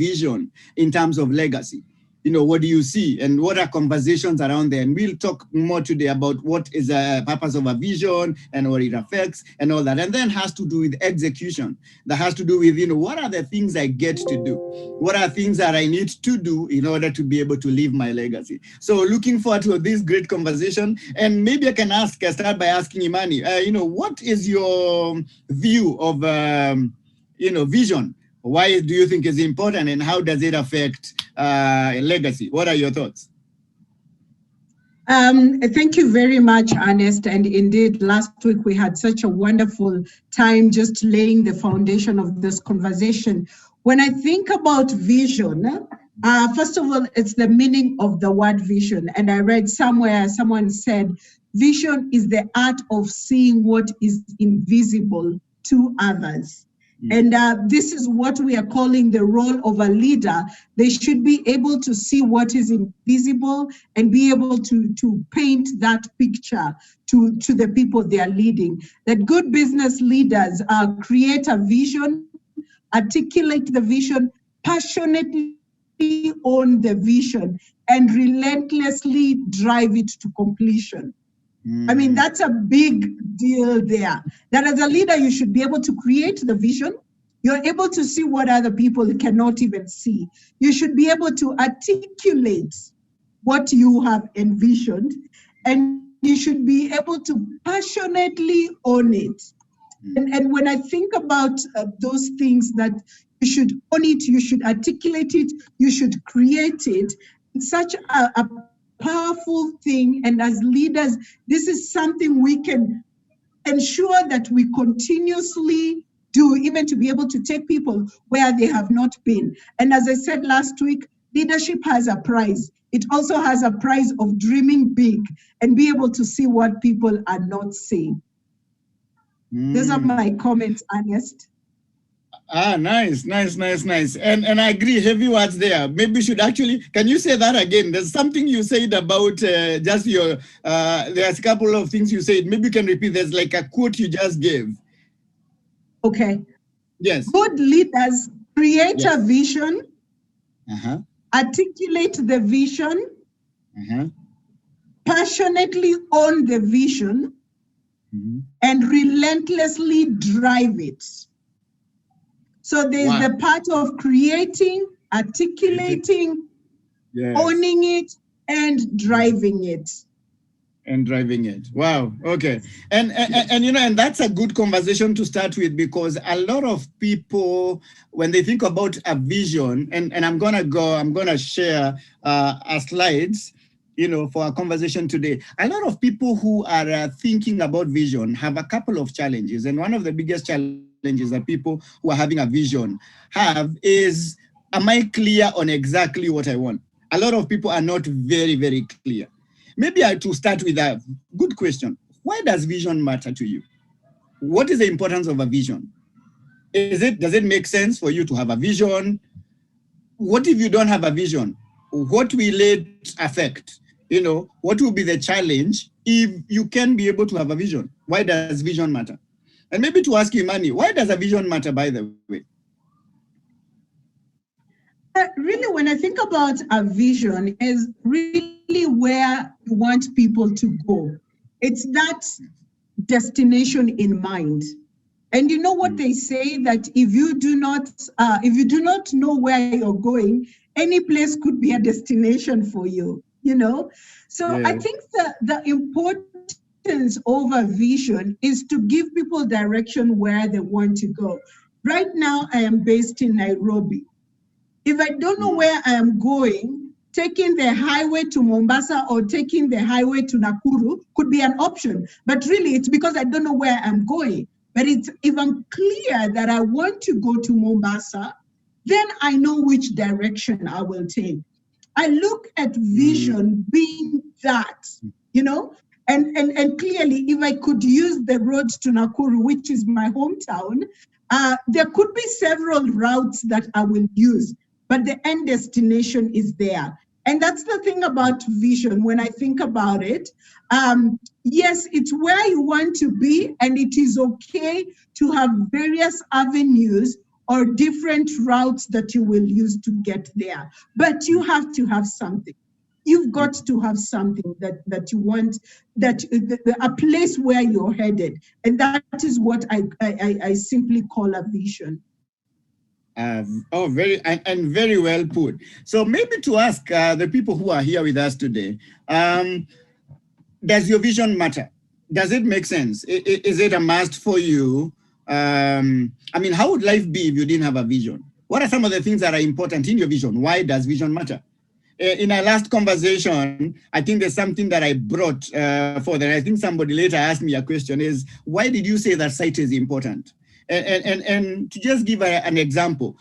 vision in terms of legacy? What do you see and what are conversations around there? And we'll talk more today about what is the purpose of a vision and what it affects and all that. And then has to do with execution. That has to do with, what are the things I get to do? What are things that I need to do in order to be able to leave my legacy? So looking forward to this great conversation. And maybe I can start by asking Imani, what is your view of, vision? Why do you think it's important and how does it affect legacy? What are your thoughts? Thank you very much, Ernest. And indeed, last week we had such a wonderful time just laying the foundation of this conversation. When I think about vision, first of all, it's the meaning of the word vision. And I read somewhere, someone said, vision is the art of seeing what is invisible to others. And this is what we are calling the role of a leader. They should be able to see what is invisible and be able to paint that picture to the people they are leading. That good business leaders create a vision, articulate the vision, passionately own the vision, and relentlessly drive it to completion. I mean, that's a big deal there. That as a leader, you should be able to create the vision. You're able to see what other people cannot even see. You should be able to articulate what you have envisioned, and you should be able to passionately own it. And when I think about those things, that you should own it, you should articulate it, you should create it, it's such a powerful thing. And as leaders, this is something we can ensure that we continuously do, even to be able to take people where they have not been. And as I said last week, leadership has a prize. It also has a prize of dreaming big and be able to see what people are not seeing. Those are my comments, Ernest. Nice. And I agree, heavy words there. Maybe we should actually, can you say that again? There's something you said about just your, there's a couple of things you said. Maybe you can repeat. There's like a quote you just gave. Okay. Yes. Good leaders create a vision, articulate the vision, passionately own the vision, and relentlessly drive it. So there's the part of creating, articulating, owning it, and driving it. Wow. Okay. And and that's a good conversation to start with, because a lot of people, when they think about a vision, and I'm gonna share our slides, for our conversation today. A lot of people who are thinking about vision have a couple of challenges, and one of the biggest challenges that people who are having a vision have is, am I clear on exactly what I want? A lot of people are not very, very clear. Maybe to start with a good question. Why does vision matter to you? What is the importance of a vision? Does it make sense for you to have a vision? What if you don't have a vision? What will it affect? What will be the challenge if you can be able to have a vision? Why does vision matter? And maybe to ask you, Imani, why does a vision matter, by the way? Really, when I think about a vision, is really where you want people to go. It's that destination in mind. And you know what they say, that if you do not know where you're going, any place could be a destination for you, So I think the importance of a vision is to give people direction where they want to go. Right now, I am based in Nairobi. If I don't know where I am going, taking the highway to Mombasa or taking the highway to Nakuru could be an option. But really, it's because I don't know where I'm going. But if I'm clear that I want to go to Mombasa, then I know which direction I will take. I look at vision being that, and clearly, if I could use the road to Nakuru, which is my hometown, there could be several routes that I will use, but the end destination is there. And that's the thing about vision. When I think about it, yes, it's where you want to be, and it is okay to have various avenues or different routes that you will use to get there. But you have to have something. You've got to have something that you want, a place where you're headed. And that is what I simply call a vision. And very well put. So maybe to ask the people who are here with us today, does your vision matter? Does it make sense? Is it a must for you? I mean, how would life be if you didn't have a vision? What are some of the things that are important in your vision? Why does vision matter? In our last conversation, I think there's something that I brought forward, and I think somebody later asked me a question is, why did you say that sight is important? And to just give an example,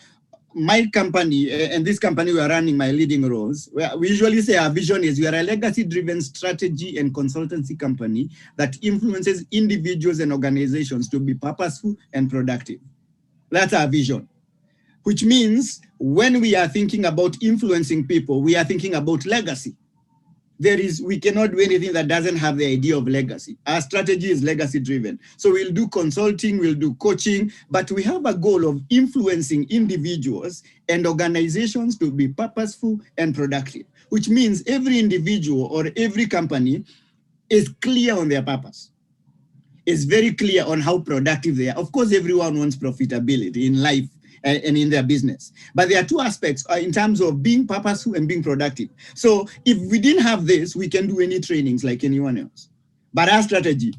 my company and this company we are running, my leading roles, we usually say our vision is we are a legacy-driven strategy and consultancy company that influences individuals and organizations to be purposeful and productive. That's our vision. Which means when we are thinking about influencing people, we are thinking about legacy. We cannot do anything that doesn't have the idea of legacy. Our strategy is legacy driven. So we'll do consulting, we'll do coaching, but we have a goal of influencing individuals and organizations to be purposeful and productive, which means every individual or every company is clear on their purpose. Is very clear on how productive they are. Of course, everyone wants profitability in life and in their business. But there are two aspects in terms of being purposeful and being productive. So if we didn't have this, we can do any trainings like anyone else. But our strategy,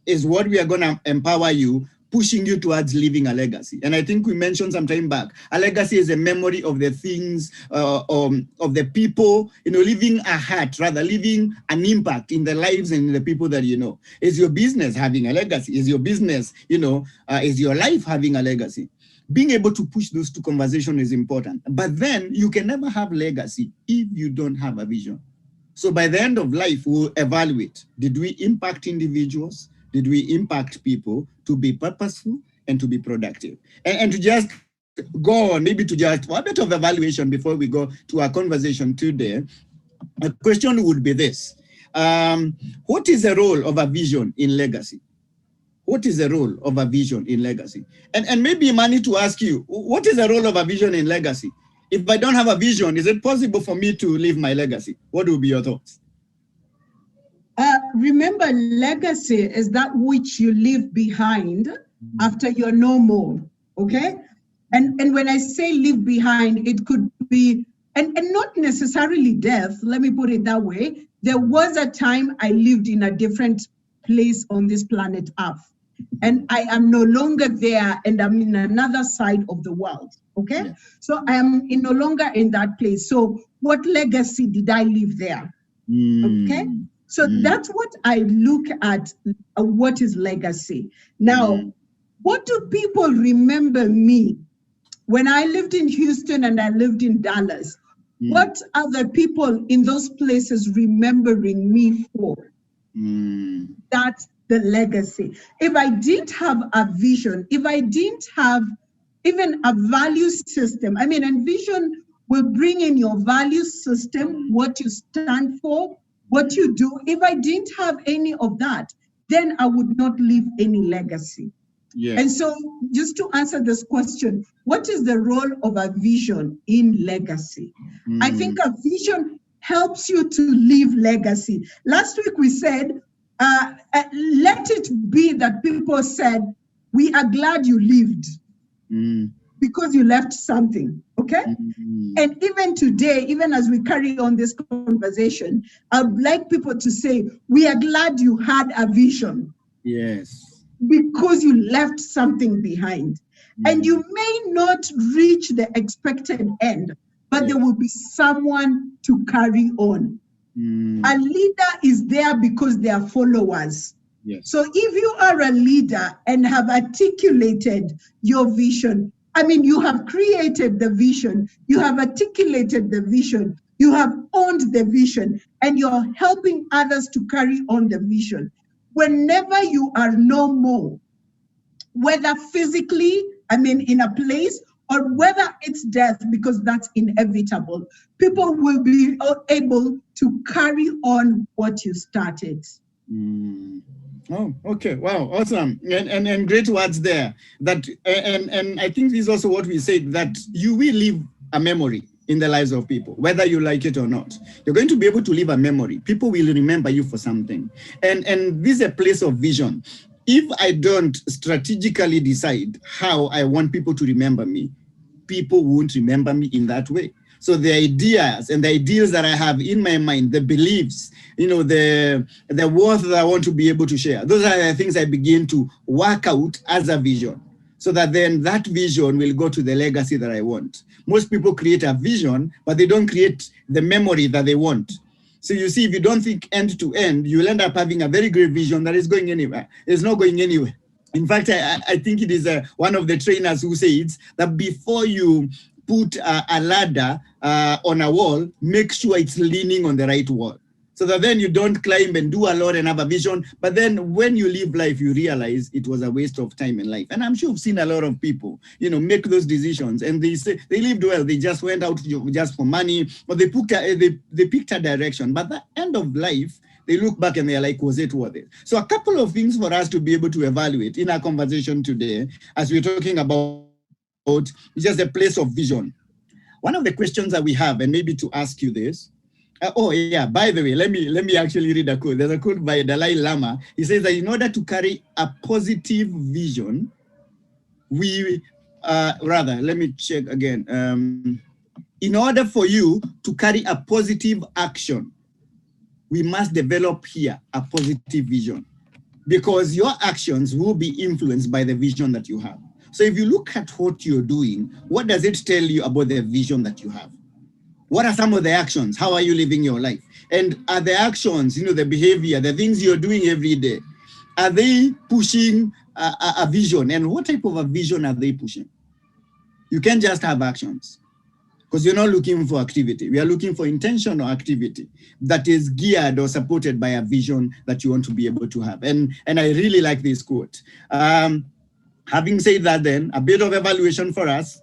is what we are going to empower you, pushing you towards leaving a legacy. And I think we mentioned some time back, a legacy is a memory of the things, of the people, leaving a heart, rather leaving an impact in the lives and in the people that you know. Is your business having a legacy? Is your business, is your life having a legacy? Being able to push those two conversations is important. But then you can never have legacy if you don't have a vision. So by the end of life, we'll evaluate, did we impact individuals? Did we impact people to be purposeful and to be productive? And to just go on, maybe to just a bit of evaluation before we go to our conversation today, a question would be this. What is the role of a vision in legacy? What is the role of a vision in legacy? And maybe Manny to ask you, what is the role of a vision in legacy? If I don't have a vision, is it possible for me to leave my legacy? What will be your thoughts? Remember, legacy is that which you leave behind after you're no more, okay? And when I say leave behind, it could be, and not necessarily death, let me put it that way. There was a time I lived in a different place on this planet Earth, and I am no longer there, and I'm in another side of the world, okay? Yeah. So I am no longer in that place. So what legacy did I leave there, okay? So that's what I look at, what is legacy. Now, what do people remember me? When I lived in Houston and I lived in Dallas, what are the people in those places remembering me for? That's the legacy. If I didn't have a vision, if I didn't have even a value system, and vision will bring in your value system, what you stand for, what you do. If I didn't have any of that, then I would not leave any legacy. Yeah. And so just to answer this question, what is the role of a vision in legacy? I think a vision helps you to leave legacy. Last week we said, let it be that people said, we are glad you lived because you left something, okay? And even today, even as we carry on this conversation, I'd like people to say, we are glad you had a vision. Yes. Because you left something behind. And you may not reach the expected end, but there will be someone to carry on. A leader is there because they are followers. Yes. So if you are a leader and have articulated your vision, you have created the vision, you have articulated the vision, you have owned the vision, and you're helping others to carry on the vision. Whenever you are no more, whether physically, in a place, or whether it's death, because that's inevitable, people will be able to carry on what you started. Oh, okay. Wow, awesome. And great words there. That and I think this is also what we said, that you will leave a memory in the lives of people, whether you like it or not. You're going to be able to leave a memory. People will remember you for something. And this is a place of vision. If I don't strategically decide how I want people to remember me, people won't remember me in that way. So the ideas and the ideals that I have in my mind, the beliefs, the worth that I want to be able to share, those are the things I begin to work out as a vision, so that then that vision will go to the legacy that I want. Most people create a vision, but they don't create the memory that they want. So you see, if you don't think end to end, you'll end up having a very great vision that is going anywhere. It's not going anywhere. In fact, I think it is one of the trainers who says that before you put a ladder on a wall, make sure it's leaning on the right wall. So that then you don't climb and do a lot and have a vision. But then when you live life, you realize it was a waste of time in life. And I'm sure you've seen a lot of people, make those decisions. And they say they lived well. They just went out just for money, or they picked a direction. But at the end of life, they look back and they're like, was it worth it? So a couple of things for us to be able to evaluate in our conversation today, as we're talking about just a place of vision. One of the questions that we have, and maybe to ask you this, by the way, let me actually read a quote. There's a quote by Dalai Lama. He says that in order to carry a positive vision, let me check again. In order for you to carry a positive action, we must develop here a positive vision, because your actions will be influenced by the vision that you have. So if you look at what you're doing, what does it tell you about the vision that you have? What are some of the actions? How are you living your life? And are the actions, the behavior, the things you're doing every day, are they pushing a vision? And what type of a vision are they pushing? You can't just have actions, because you're not looking for activity. We are looking for intentional activity that is geared or supported by a vision that you want to be able to have. And I really like this quote. Having said that, then, a bit of evaluation for us.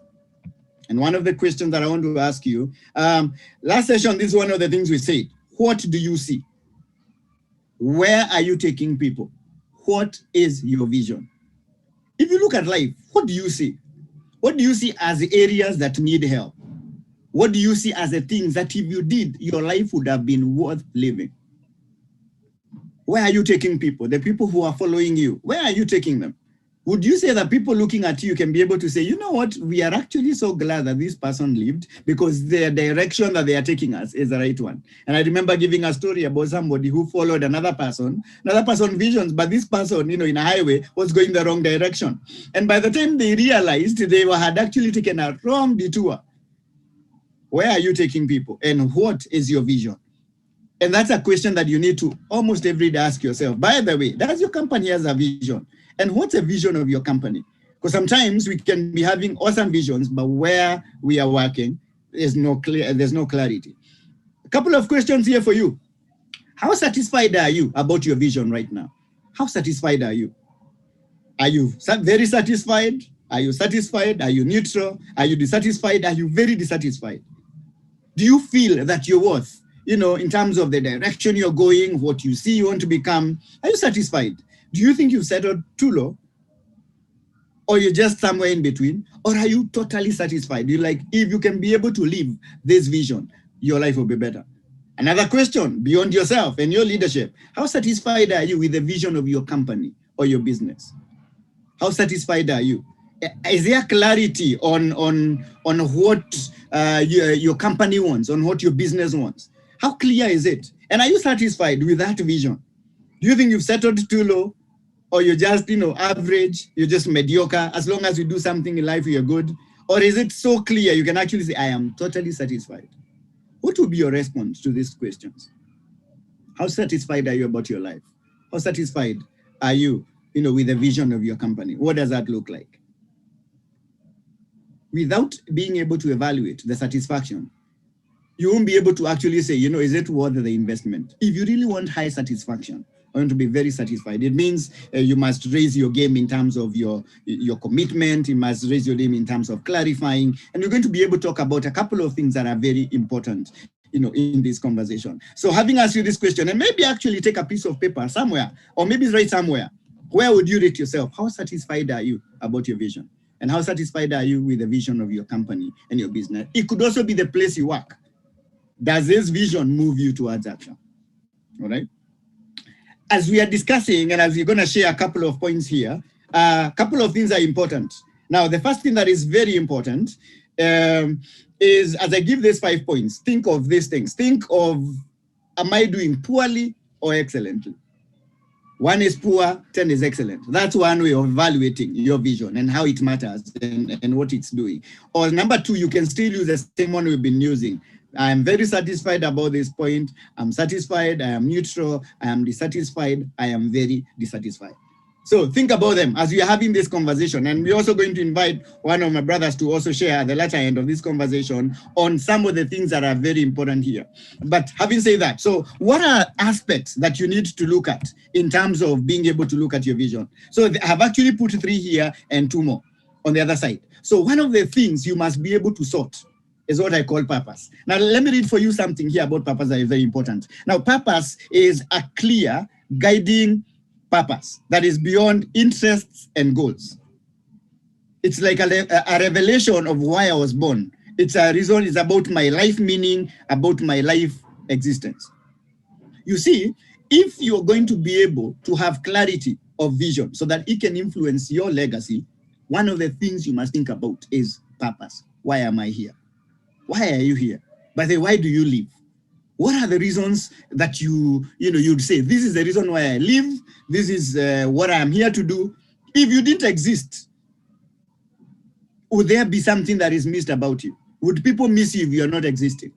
And one of the questions that I want to ask you, last session, this is one of the things we said. What do you see? Where are you taking people? What is your vision? If you look at life, what do you see? What do you see as the areas that need help? What do you see as the things that if you did, your life would have been worth living? Where are you taking people? The people who are following you, where are you taking them? Would you say that people looking at you can be able to say, you know what, we are actually so glad that this person lived, because the direction that they are taking us is the right one? And I remember giving a story about somebody who followed another person visions, but this person, in a highway was going the wrong direction. And by the time they realized, they had actually taken a wrong detour. Where are you taking people? And what is your vision? And that's a question that you need to almost every day ask yourself. By the way, does your company has a vision? And what's a vision of your company? Because sometimes we can be having awesome visions, but where we are working, there's no clarity. A couple of questions here for you. How satisfied are you about your vision right now? How satisfied are you? Are you very satisfied? Are you satisfied? Are you neutral? Are you dissatisfied? Are you very dissatisfied? Do you feel that you're worth, in terms of the direction you're going, what you see you want to become? Are you satisfied? Do you think you've settled too low? Or you're just somewhere in between? Or are you totally satisfied? You're like, if you can be able to live this vision, your life will be better. Another question, beyond yourself and your leadership, how satisfied are you with the vision of your company or your business? How satisfied are you? Is there clarity on what your company wants, on what your business wants? How clear is it? And are you satisfied with that vision? Do you think you've settled too low, or you're just, average, you're just mediocre? As long as you do something in life, you're good? Or is it so clear you can actually say, I am totally satisfied? What would be your response to these questions? How satisfied are you about your life? How satisfied are you, with the vision of your company? What does that look like? Without being able to evaluate the satisfaction, you won't be able to actually say, is it worth the investment? If you really want high satisfaction, I want to be very satisfied, it means you must raise your game in terms of your commitment. You must raise your game in terms of clarifying. And we're going to be able to talk about a couple of things that are very important, in this conversation. So having asked you this question, and maybe actually take a piece of paper somewhere, or maybe write somewhere, where would you rate yourself? How satisfied are you about your vision? And how satisfied are you with the vision of your company and your business? It could also be the place you work. Does this vision move you towards action? All right. As we are discussing, and as we're going to share a couple of points here, a couple of things are important. Now, the first thing that is very important is, as I give these 5 points, think of these things. Think of, am I doing poorly or excellently? 1 is poor, 10 is excellent. That's one way of evaluating your vision and how it matters and what it's doing. Or number 2, you can still use the same one we've been using. I'm very satisfied about this point. I'm satisfied, I am neutral, I am dissatisfied, I am very dissatisfied. So think about them as we are having this conversation. And we're also going to invite one of my brothers to also share at the latter end of this conversation on some of the things that are very important here. But having said that, so what are aspects that you need to look at in terms of being able to look at your vision? So I have actually put 3 here and 2 more on the other side. So one of the things you must be able to sort is what I call purpose. Now, let me read for you something here about purpose that is very important. Now, purpose is a clear guiding purpose that is beyond interests and goals. It's like a revelation of why I was born. It's a reason, it's about my life meaning, about my life existence. You see, if you're going to be able to have clarity of vision so that it can influence your legacy, one of the things you must think about is purpose. Why am I here? Why are you here? By the way, why do you live? What are the reasons that you'd say, this is the reason why I live, this is what I'm here to do? If you didn't exist, would there be something that is missed about you? Would people miss you if you're not existing?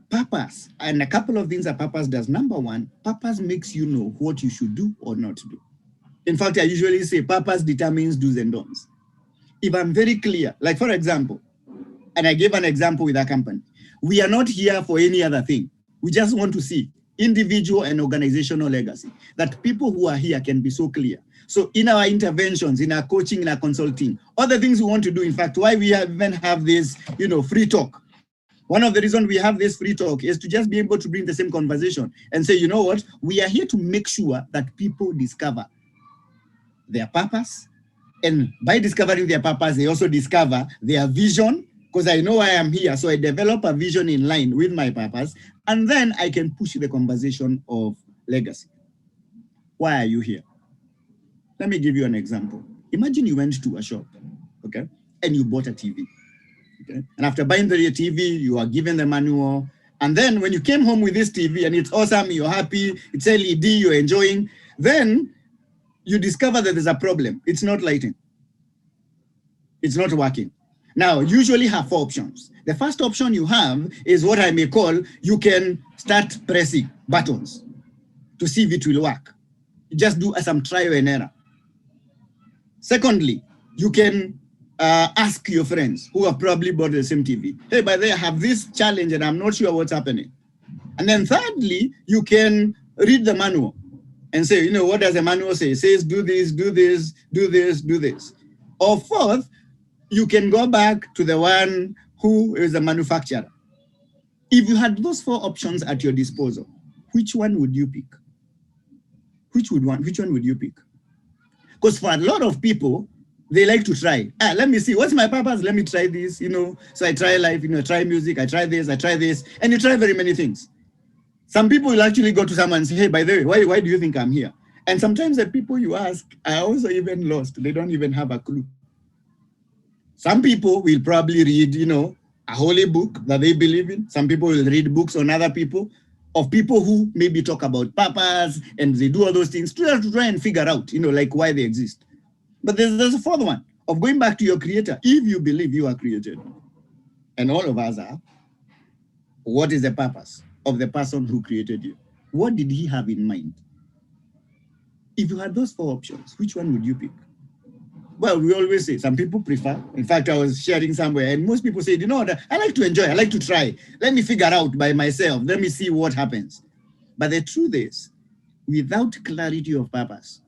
Purpose, and a couple of things that purpose does. Number 1, purpose makes you know what you should do or not do. In fact, I usually say purpose determines do's and don'ts. If I'm very clear, like for example, and I gave an example with a company, we are not here for any other thing. We just want to see individual and organizational legacy, that people who are here can be so clear. So in our interventions, in our coaching, in our consulting, other things we want to do, in fact, why we even have this, free talk. One of the reasons we have this free talk is to just be able to bring the same conversation and say, you know what, we are here to make sure that people discover their purpose. And by discovering their purpose, they also discover their vision, because I know why I'm here. So I develop a vision in line with my purpose, and then I can push the conversation of legacy. Why are you here? Let me give you an example. Imagine you went to a shop, okay, and you bought a TV. Okay? And after buying the TV, you are given the manual. And then when you came home with this TV and it's awesome, you're happy, it's LED, you're enjoying, then you discover that there's a problem. It's not lighting. It's not working. Now, you usually have 4 options. The first option you have is what I may call, you can start pressing buttons to see if it will work. You just do some trial and error. Secondly, you can ask your friends who have probably bought the same TV, hey, by the way, I have this challenge and I'm not sure what's happening. And then thirdly, you can read the manual and say, what does the manual say? It says, do this, do this, do this, do this. Or fourth, you can go back to the one who is the manufacturer. If you had those 4 options at your disposal, which one would you pick? Which one would you pick? Because for a lot of people, they like to try. Let me see, what's my purpose? Let me try this, So I try life, I try music, I try this, and you try very many things. Some people will actually go to someone and say, hey, by the way, why do you think I'm here? And sometimes the people you ask are also even lost. They don't even have a clue. Some people will probably read, a holy book that they believe in. Some people will read books on other people, of people who maybe talk about purpose and they do all those things to try and figure out, like why they exist. But there's a 4th one of going back to your creator. If you believe you are created, and all of us are, what is the purpose of the person who created you? What did he have in mind? If you had those 4 options, which one would you pick? Well, we always say, some people prefer. In fact, I was sharing somewhere, and most people say, I like to enjoy, I like to try. Let me figure out by myself. Let me see what happens. But the truth is, without clarity of purpose,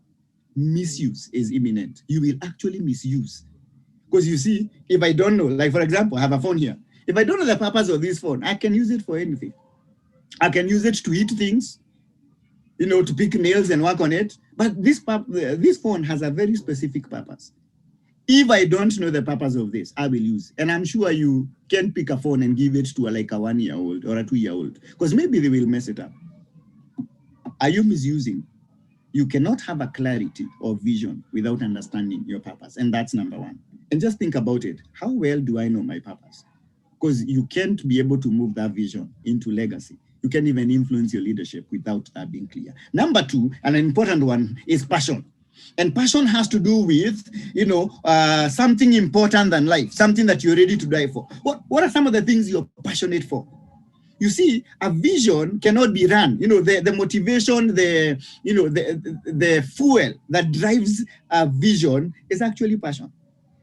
misuse is imminent. You will actually misuse. Because you see, if I don't know, like for example, I have a phone here. If I don't know the purpose of this phone, I can use it for anything. I can use it to hit things, to pick nails and work on it. But this phone has a very specific purpose. If I don't know the purpose of this, I will use. And I'm sure you can pick a phone and give it to like a 1-year-old or a 2-year-old, because maybe they will mess it up. Are you misusing? You cannot have a clarity or vision without understanding your purpose. And that's number one. And just think about it. How well do I know my purpose? Because you can't be able to move that vision into legacy. You can't even influence your leadership without that being clear. Number two, and an important one, is passion. And passion has to do with, something important than life, something that you're ready to die for. What are some of the things you're passionate for? You see, a vision cannot be run. The motivation, the fuel that drives a vision is actually passion.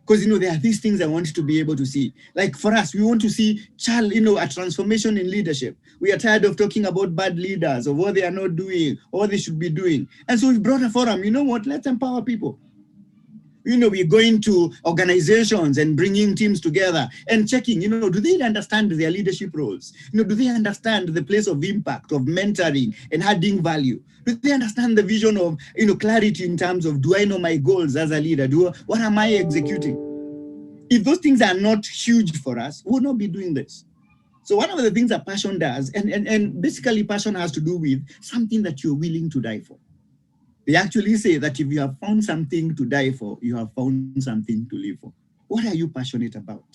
Because, there are these things I want to be able to see. Like for us, we want to see a transformation in leadership. We are tired of talking about bad leaders, of what they are not doing, or what they should be doing. And so we brought a forum. You know what? Let's empower people. We're going to organizations and bringing teams together and checking, do they understand their leadership roles? Do they understand the place of impact, of mentoring and adding value? Do they understand the vision of, clarity in terms of, do I know my goals as a leader? What am I executing? If those things are not huge for us, we'll not be doing this. So one of the things that passion does, and basically passion has to do with something that you're willing to die for. They actually say that if you have found something to die for, you have found something to live for. What are you passionate about?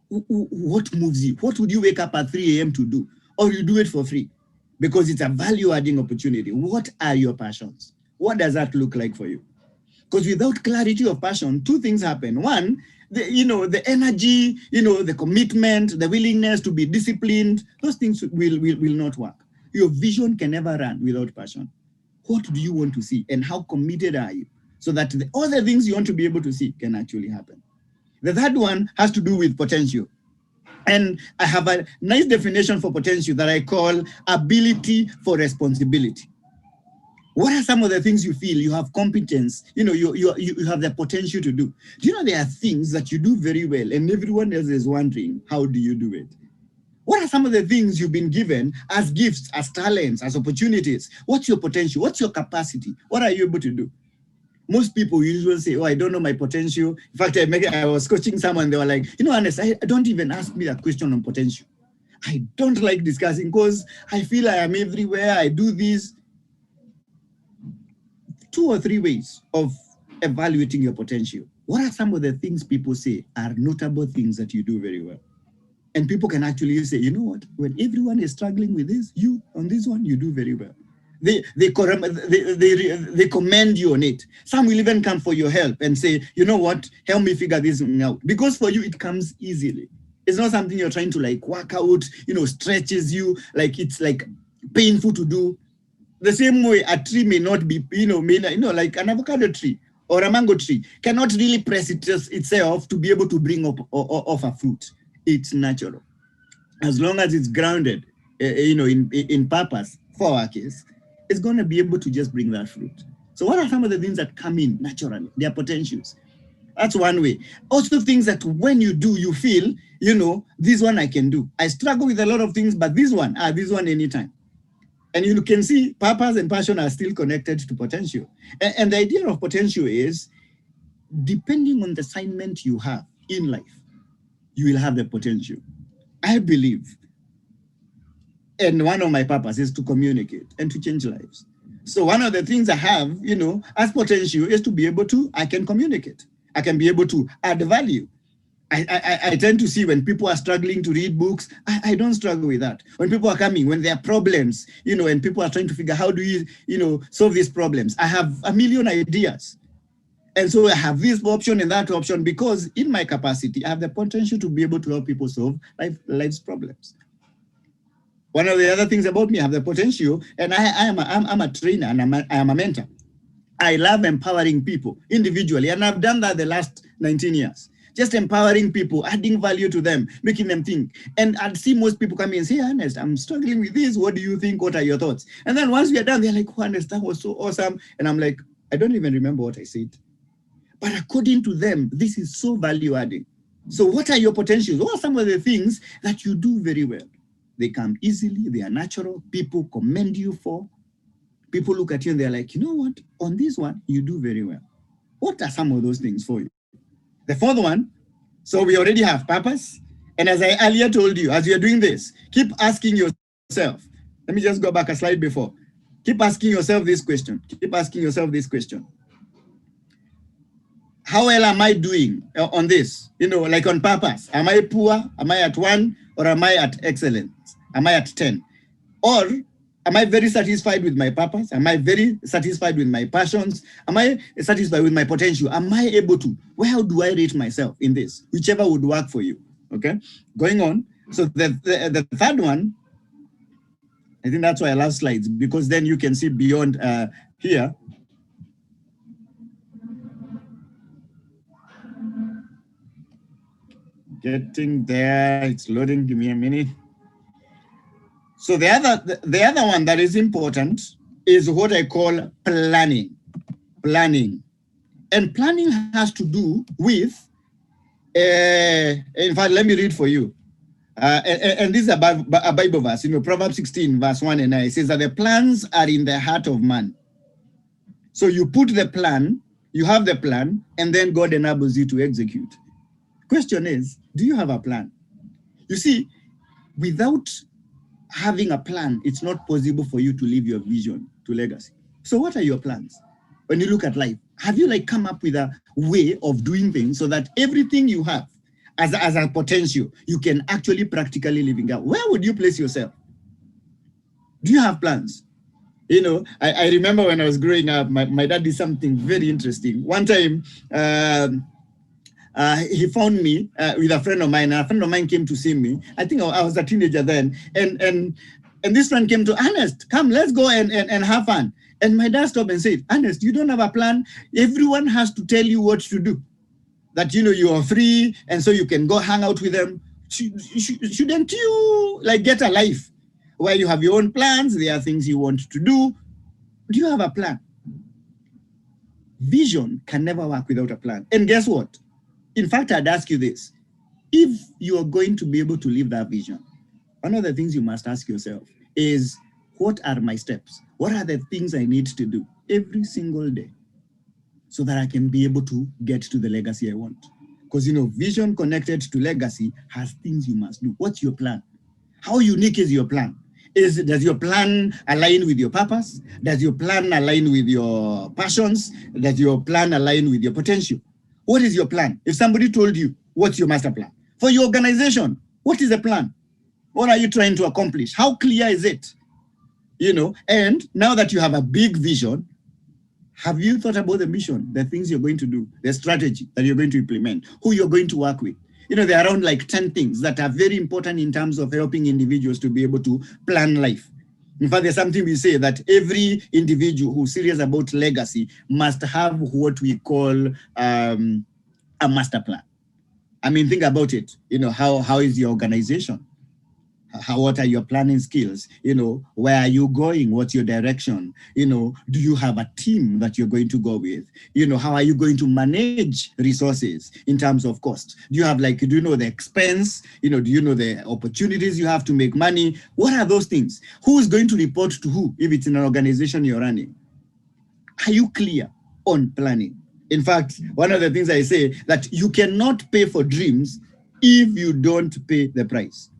What moves you? What would you wake up at 3 a.m. to do? Or you do it for free? Because it's a value-adding opportunity. What are your passions? What does that look like for you? Because without clarity of passion, two things happen. One, the energy, the commitment, the willingness to be disciplined, those things will not work. Your vision can never run without passion. What do you want to see and how committed are you so that the other things you want to be able to see can actually happen? The third one has to do with potential. And I have a nice definition for potential that I call ability for responsibility. What are some of the things you feel you have competence, you have the potential to do? Do you know there are things that you do very well and everyone else is wondering, how do you do it? What are some of the things you've been given as gifts, as talents, as opportunities? What's your potential? What's your capacity? What are you able to do? Most people usually say, I don't know my potential. In fact, I was coaching someone, they were like, Ernest, I don't even ask me that question on potential. I don't like discussing because I feel I am everywhere. I do this. 2 or 3 ways of evaluating your potential. What are some of the things people say are notable things that you do very well? And people can actually say, you know what, when everyone is struggling with this, you on this one, you do very well. They commend you on it. Some will even come for your help and say, you know what, help me figure this out. Because for you, it comes easily. It's not something you're trying to like work out, stretches you, like it's like painful to do. The same way a tree may not be, like an avocado tree or a mango tree cannot really press itself to be able to bring up off a fruit. It's natural. As long as it's grounded, in purpose for our case, it's going to be able to just bring that fruit. So what are some of the things that come in naturally? Their potentials. That's one way. Also things that when you do, you feel, this one I can do. I struggle with a lot of things, but this one anytime. And you can see purpose and passion are still connected to potential. And the idea of potential is, depending on the assignment you have in life, you will have the potential. I believe, and one of my purposes is to communicate and to change lives. So one of the things I have, as potential is to be able to, I can communicate. I can be able to add value. I tend to see when people are struggling to read books, I don't struggle with that. When people are coming, when there are problems, and people are trying to figure how do you, solve these problems, I have a million ideas. And so I have this option and that option because in my capacity, I have the potential to be able to help people solve life's problems. One of the other things about me, I have the potential, and I'm a trainer and I am a mentor. I love empowering people individually, and I've done that the last 19 years. Just empowering people, adding value to them, making them think. And I'd see most people come in and say, Ernest, I'm struggling with this. What do you think? What are your thoughts? And then once we are done, they're like, Ernest, that was so awesome. And I'm like, I don't even remember what I said. But according to them, this is so value adding. So what are your potentials? What are some of the things that you do very well? They come easily, they are natural, people commend you for. People look at you and they're like, you know what, on this one, you do very well. What are some of those things for you? The fourth one, so we already have purpose. And as I earlier told you, as you're doing this, keep asking yourself, let me just go back a slide before. Keep asking yourself this question. Keep asking yourself this question. How well am I doing on this? You know, like on purpose. Am I poor? Am I at 1? Or am I at excellence? Am I at 10? Or am I very satisfied with my purpose? Am I very satisfied with my passions? Am I satisfied with my potential? Am I able to? Where do I rate myself in this? Whichever would work for you. Okay, going on. So the third one, I think that's why I love slides, because then you can see beyond here. Getting there, it's loading, give me a minute. So the other one that is important is what I call planning. Planning. And planning has to do with, in fact, let me read for you. And this is a Bible verse, you know, Proverbs 16, verse 1 and 9. It says that the plans are in the heart of man. So you put the plan, you have the plan, and then God enables you to execute. Question is, do you have a plan? You see, without having a plan, it's not possible for you to live your vision to legacy. So what are your plans? When you look at life, have you like come up with a way of doing things so that everything you have as a potential, you can actually practically live in? Where would you place yourself? Do you have plans? You know, I remember when I was growing up, my dad did something very interesting. One time, he found me with a friend of mine. A friend of mine came to see me. I think I was a teenager then. And this friend came to, Ernest, come, let's go and have fun. And my dad stopped and said, Ernest, you don't have a plan. Everyone has to tell you what to do. That, you know, you are free and so you can go hang out with them. Shouldn't you like get a life where you have your own plans? There are things you want to do. Do you have a plan? Vision can never work without a plan. And guess what? In fact, I'd ask you this. If you are going to be able to live that vision, one of the things you must ask yourself is, what are my steps? What are the things I need to do every single day so that I can be able to get to the legacy I want? Because, you know, vision connected to legacy has things you must do. What's your plan? How unique is your plan? Does your plan align with your purpose? Does your plan align with your passions? Does your plan align with your potential? What is your plan? If somebody told you, what's your master plan? For your organization, what is the plan? What are you trying to accomplish? How clear is it? You know, and now that you have a big vision, have you thought about the mission, the things you're going to do, the strategy that you're going to implement, who you're going to work with? You know, there are around like 10 things that are very important in terms of helping individuals to be able to plan life. In fact, there's something we say that every individual who's serious about legacy must have what we call a master plan. I mean, think about it. You know, how is your organization? What are your planning skills? You know, where are you going? What's your direction? You know, do you have a team that you're going to go with? You know, how are you going to manage resources in terms of cost? Do you have like, do you know the expense? You know, do you know the opportunities you have to make money? What are those things? Who is going to report to who if it's in an organization you're running? Are you clear on planning? In fact, one of the things I say that you cannot pay for dreams if you don't pay the price.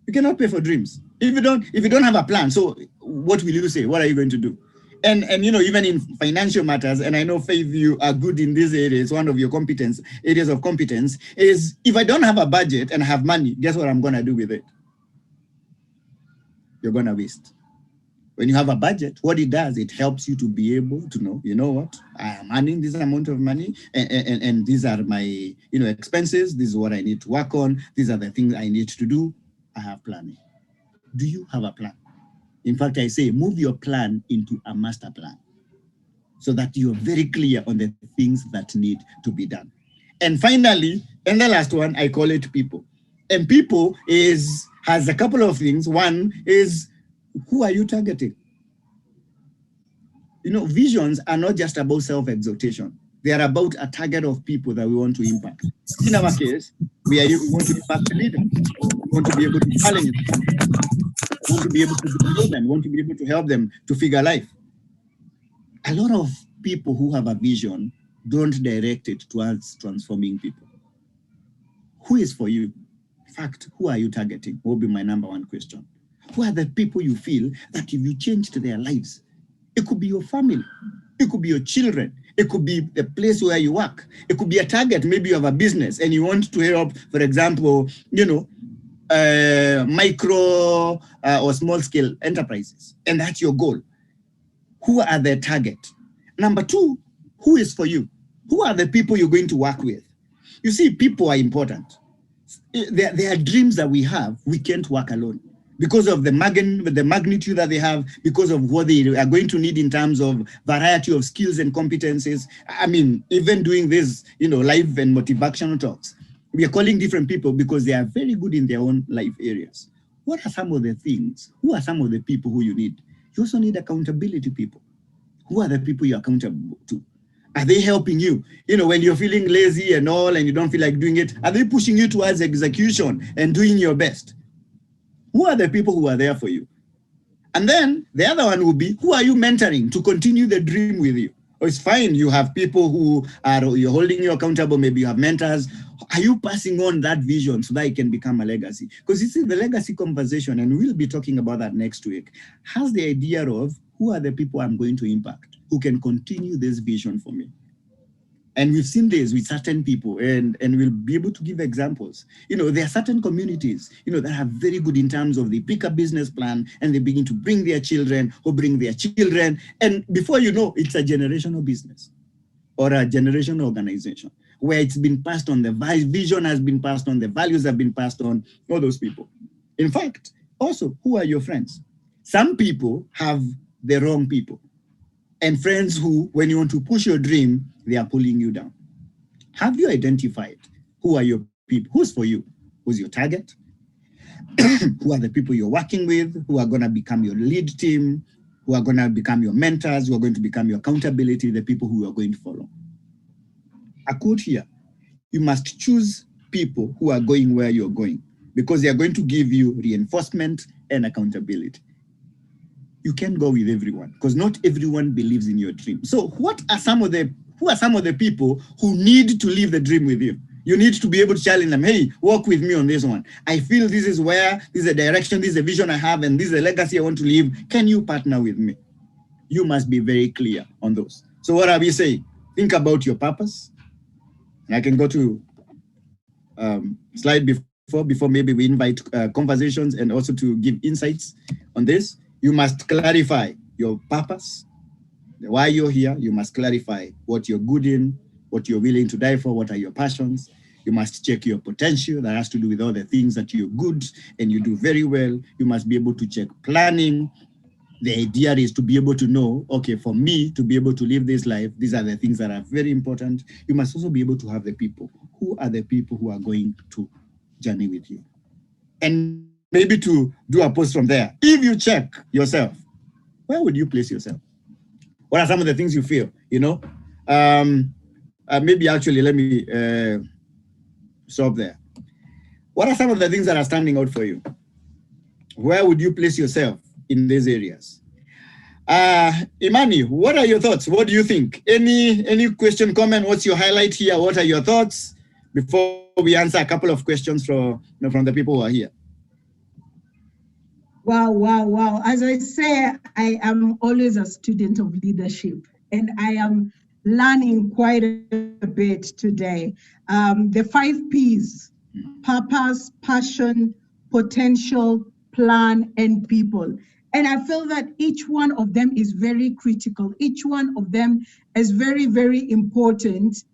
You cannot pay for dreams if you don't have a plan. So what will you say? What are you going to do? And you know, even in financial matters, and I know Faith, you are good in this area. It's one of your areas of competence. Is if I don't have a budget and have money, guess what I'm gonna do with it? You're gonna waste. When you have a budget, what it does, it helps you to be able to know, you know what, I am earning this amount of money, and these are my, you know, expenses. This is what I need to work on. These are the things I need to do. I have planning. Do you have a plan? In fact, I say move your plan into a master plan so that you're very clear on the things that need to be done. And finally, and the last one, I call it people. And people has a couple of things. One is, who are you targeting? You know, visions are not just about self-exaltation. They are about a target of people that we want to impact. In our case, we want to impact the leaders. We want to be able to challenge them. We want to be able to grow them. We want to be able to help them to figure life. A lot of people who have a vision don't direct it towards transforming people. Who is for you? In fact, who are you targeting? Will be my number one question. Who are the people you feel that if you changed their lives, it could be your family, it could be your children, it could be the place where you work, it could be a target. Maybe you have a business and you want to help, for example, micro or small scale enterprises, and that's your goal. Who are the target? Number two, who is for you? Who are the people you're going to work with? You see, people are important. There are dreams that we have. We can't work alone because of the magnitude that they have, because of what they are going to need in terms of variety of skills and competencies. I mean, even doing this, live and motivational talks, we are calling different people because they are very good in their own life areas. What are some of the things? Who are some of the people who you need? You also need accountability people. Who are the people you're accountable to? Are they helping you? When you're feeling lazy and all and you don't feel like doing it, are they pushing you towards execution and doing your best? Who are the people who are there for you? And then the other one will be, who are you mentoring to continue the dream with you? Oh, it's fine, you have people who you're holding you accountable, maybe you have mentors. Are you passing on that vision so that it can become a legacy? Because you see, the legacy conversation, and we'll be talking about that next week, has the idea of who are the people I'm going to impact, who can continue this vision for me. And we've seen this with certain people, and we'll be able to give examples. There are certain communities, that are very good in terms of they pick a business plan and they begin to bring their children or bring their children. And before you know, it's a generational business or a generational organization where it's been passed on, the vision has been passed on, the values have been passed on, all those people. In fact, also, who are your friends? Some people have the wrong people. And friends who, when you want to push your dream, they are pulling you down. Have you identified who are your people? Who's for you? Who's your target? Who are the people you're working with? Who are going to become your lead team? Who are going to become your mentors? Who are going to become your accountability? The people who are going to follow. A quote here: you must choose people who are going where you're going because they are going to give you reinforcement and accountability. You can't go with everyone because not everyone believes in your dream. So who are some of the people who need to live the dream with you? You need to be able to challenge them. Hey, walk with me on this one. I feel this is the direction, this is the vision I have, and this is the legacy I want to leave. Can you partner with me? You must be very clear on those. So what are we saying? Think about your purpose. And I can go to slide before maybe we invite conversations and also to give insights on this. You must clarify your purpose, why you're here. You must clarify what you're good in, what you're willing to die for, what are your passions. You must check your potential. That has to do with all the things that you're good and you do very well. You must be able to check planning. The idea is to be able to know, okay, for me to be able to live this life, these are the things that are very important. You must also be able to have the people. Who are the people who are going to journey with you? And maybe to do a post from there. If you check yourself, where would you place yourself? What are some of the things you feel, maybe actually, let me stop there. What are some of the things that are standing out for you? Where would you place yourself in these areas? Imani, what are your thoughts? What do you think? Any question, comment? What's your highlight here? What are your thoughts? Before we answer a couple of questions from the people who are here. Wow. As I say, I am always a student of leadership, and I am learning quite a bit today. The 5 P's: purpose, passion, potential, plan, and people. And I feel that each one of them is very critical. Each one of them is very, very important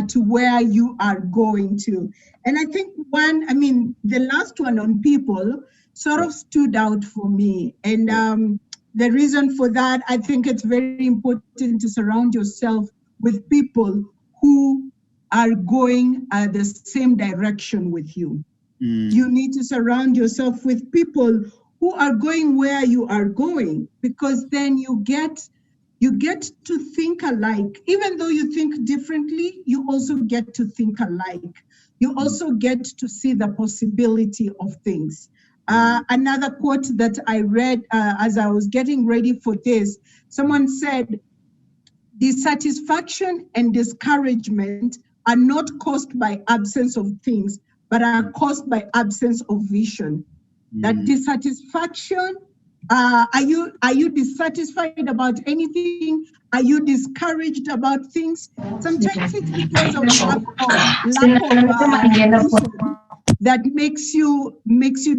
to where you are going to. And I think the last one on people sort of stood out for me. And the reason for that, I think it's very important to surround yourself with people who are going the same direction with you. You need to surround yourself with people who are going where you are going, because then you get you get to think alike. Even though you think differently, you also get to think alike. You also get to see the possibility of things. Another quote that I read as I was getting ready for this, someone said, dissatisfaction and discouragement are not caused by absence of things, but are caused by absence of vision. That dissatisfaction, are you dissatisfied about anything? Are you discouraged about things? Sometimes it's because of lack of vision that makes you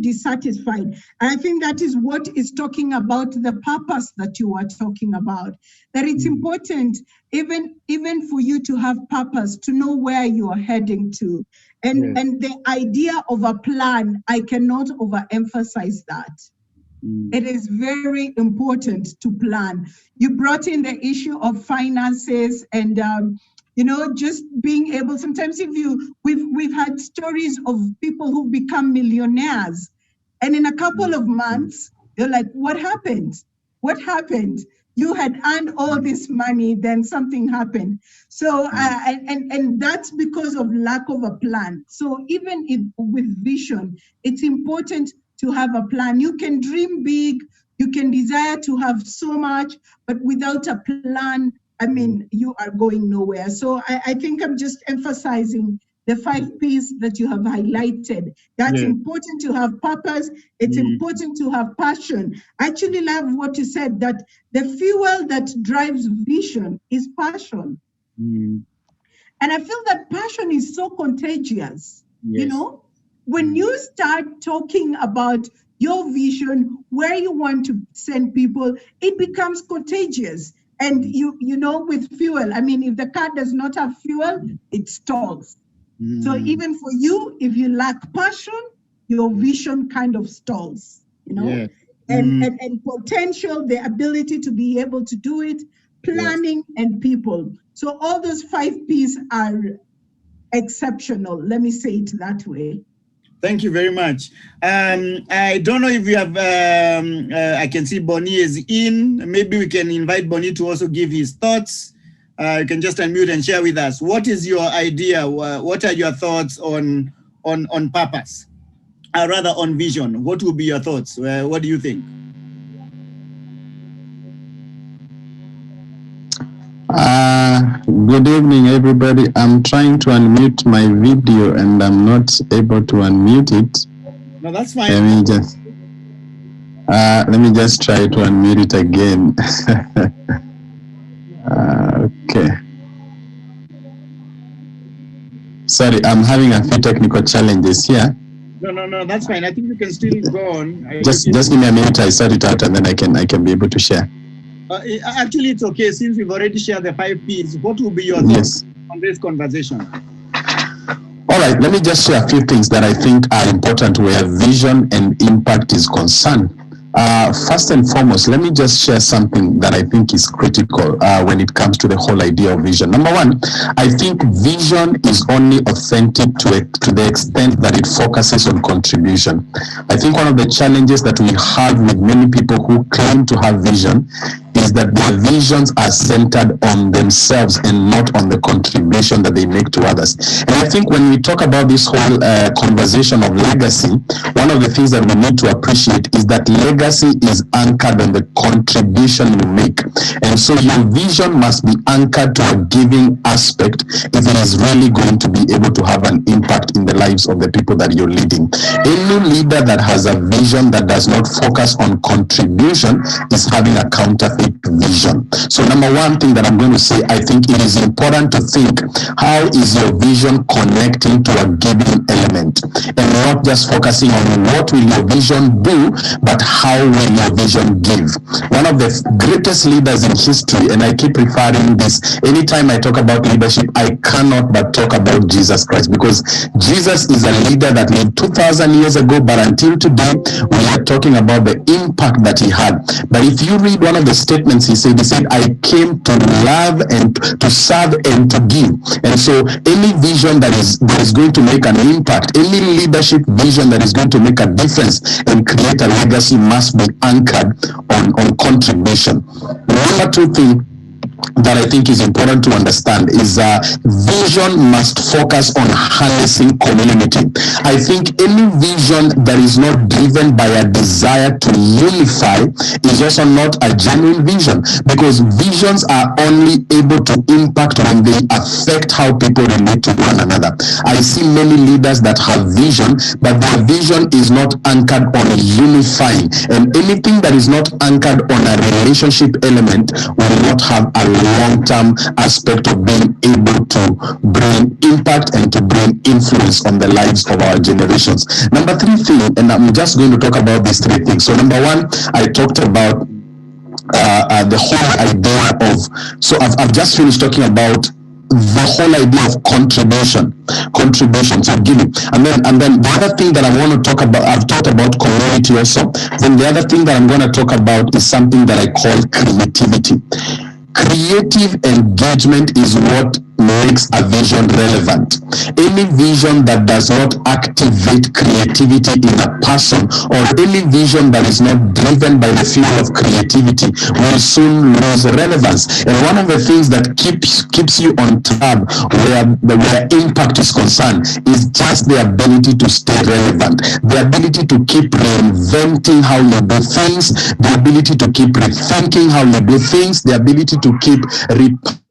dissatisfied. And I think that is what is talking about the purpose that you are talking about. That it's important, even for you to have purpose, to know where you are heading to. And the idea of a plan, I cannot overemphasize that. It is very important to plan. You brought in the issue of finances and just being able, sometimes we've had stories of people who become millionaires, and in a couple of months, they're like, what happened? What happened? You had earned all this money, then something happened. So, and that's because of lack of a plan. So even with vision, it's important to have a plan. You can dream big, you can desire to have so much, but without a plan, you are going nowhere. So I think I'm just emphasizing the 5 P's that you have highlighted. That's important to have purpose. It's important to have passion. I actually love what you said, that the fuel that drives vision is passion. And I feel that passion is so contagious. When you start talking about your vision, where you want to send people, it becomes contagious. And with fuel, if the car does not have fuel, it stalls. So even for you, if you lack passion, your vision kind of stalls, and potential, the ability to be able to do it, planning and people. So all those 5 P's are exceptional. Let me say it that way. Thank you very much. I don't know if we have, I can see Bonnie is in. Maybe we can invite Bonnie to also give his thoughts. You can just unmute and share with us. What is your idea? What are your thoughts on purpose? Or rather on vision? What will be your thoughts? What do you think? Good evening, everybody. I'm trying to unmute my video and I'm not able to unmute it. No, that's fine. Let me just try to unmute it again. Okay. Sorry, I'm having a few technical challenges here. No, that's fine. I think you can still go on. Just give me a minute. I sort it out and then I can be able to share. Actually, it's okay. Since we've already shared the 5 P's, what will be your thoughts on this conversation? All right, let me just share a few things that I think are important where vision and impact is concerned. First and foremost, let me just share something that I think is critical when it comes to the whole idea of vision. Number one, I think vision is only authentic to the extent that it focuses on contribution. I think one of the challenges that we have with many people who claim to have vision is that their visions are centered on themselves and not on the contribution that they make to others. And I think when we talk about this whole conversation of legacy, one of the things that we need to appreciate is that legacy is anchored on the contribution you make. And so your vision must be anchored to a giving aspect if it is really going to be able to have an impact in the lives of the people that you're leading. Any leader that has a vision that does not focus on contribution is having a counterfeit vision. So number one thing that I'm going to say, I think it is important to think, how is your vision connecting to a giving element, and not just focusing on what will your vision do, but how will your vision give. One of the greatest leaders in history, and I keep referring this anytime I talk about leadership, I cannot but talk about Jesus Christ, because Jesus is a leader that lived 2,000 years ago, but until today we are talking about the impact that he had. But if you read one of the statements he said, I came to love and to serve and to give. And so any vision that is going to make an impact, any leadership vision that is going to make a difference and create a legacy must be anchored on contribution. Number two thing that I think is important to understand is vision must focus on harnessing community. I think any vision that is not driven by a desire to unify is also not a genuine vision, because visions are only able to impact when they affect how people relate to one another. I see many leaders that have vision, but their vision is not anchored on unifying, and anything that is not anchored on a relationship element will not have a long-term aspect of being able to bring impact and to bring influence on the lives of our generations. Number three thing, and I'm just going to talk about these three things. So number one, I talked about the whole idea of, so I've just finished talking about the whole idea of contribution, so giving, and then the other thing that I want to talk about, I've talked about community also. Then the other thing that I'm going to talk about is something that I call creativity. Creative engagement is what makes a vision relevant. Any vision that does not activate creativity in a person, or any vision that is not driven by the fuel of creativity, will soon lose relevance. And one of the things that keeps you on tab where impact is concerned is just the ability to stay relevant, the ability to keep reinventing how you do things, the ability to keep rethinking how you do things, the ability to keep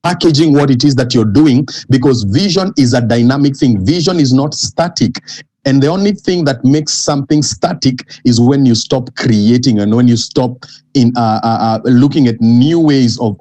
packaging what it is that you're doing, because vision is a dynamic thing. Vision is not static. And the only thing that makes something static is when you stop creating and when you stop in looking at new ways of